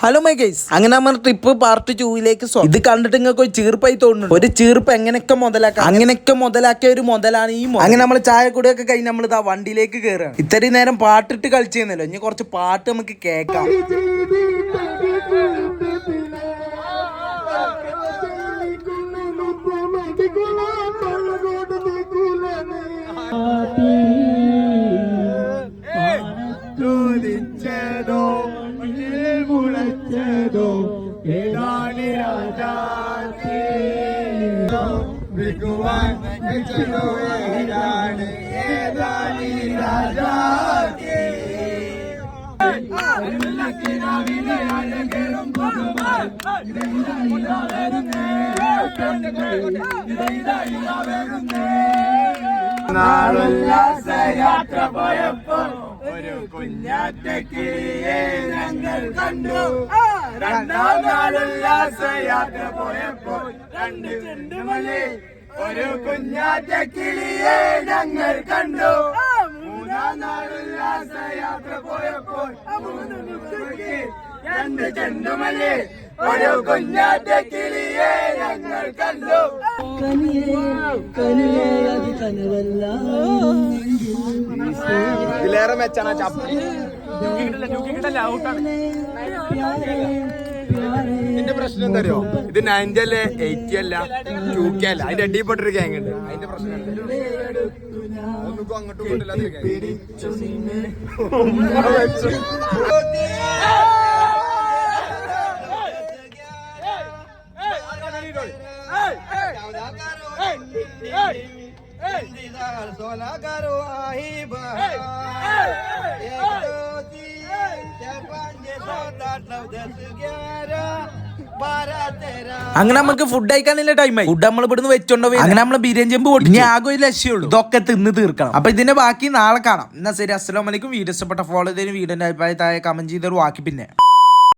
Hello my guys, അങ്ങനെ നമ്മൾ trip part 2ലേക്ക് ഇത് കണ്ടിട്ട് നിങ്ങൾക്ക് ഒരു ചീർപ്പായി തോന്നുന്നു. ഒരു ചീർപ്പ് എങ്ങനെയൊക്കെ മുതലാക്കിയ ഒരു മുതലാണ് ഈ അങ്ങനെ നമ്മൾ ചായ കൂടിയൊക്കെ കഴിഞ്ഞ് നമ്മൾ ഇതാ വണ്ടിയിലേക്ക് കയറുകയാണ്. ഇത്രയും നേരം പാട്ടിട്ട് കളിച്ചിരുന്നല്ലോ, ഇനി കുറച്ച് പാട്ട് നമുക്ക് കേൾക്കാം. യാത്ര പോയപ്പോ ഒരു കുഞ്ഞാറ്റ കിളിയെ ഞങ്ങൾ കണ്ടു. രണ്ടാം നാളുല്ലാസ യാത്ര പോയപ്പോ രണ്ട് ചെണ്ടുമല്ലി ഒരു കുഞ്ഞാറ്റ കിളിയെ ഞങ്ങൾ കണ്ടു. മൂന്നാം നാളുല്ലാസ യാത്ര പോയപ്പോ രണ്ട് ചെണ്ടുമല്ലി ഒരു കുഞ്ഞാറ്റ കിളിയെ ഞങ്ങൾ കണ്ടു. ഇതിലേറെ മെച്ചാണ് ഇതിന്റെ പ്രശ്നം എന്താ അറിയോ? ഇത് 90 അല്ലേ 80 അല്ല 2K അല്ല, അതിന്റെ അടിപ്പെട്ടൊരു ഗ്യാങ് ഉണ്ട്. അതിന്റെ പ്രശ്നം ഒന്നും അങ്ങോട്ടും കൊണ്ടില്ലാത്ത അങ്ങനെ നമുക്ക് ഫുഡ് കഴിക്കാനുള്ള ടൈമായി. ഫുഡ് നമ്മൾ ഇവിടുന്ന് വെച്ചോണ്ടോ അങ്ങനെ നമ്മള് ബിരിയാണി ചെമ്പ് പൊട്ടി. ഇനി ആകെ ഒരു ലക്ഷ്യമുള്ളൂ, ഇതൊക്കെ തിന്ന് തീർക്കണം. അപ്പൊ ഇതിന്റെ ബാക്കി നാളെ കാണാം. എന്നാ ശരി, അസ്സലാമു അലൈക്കും. വീഡിയോ ഇഷ്ടപ്പെട്ട ഫോളോ ചെയ്തതിന് വീഡിയോന്റെ അഭിപ്രായം താഴെ കമന്റ് ചെയ്തൊരു വാക്കി പിന്നെ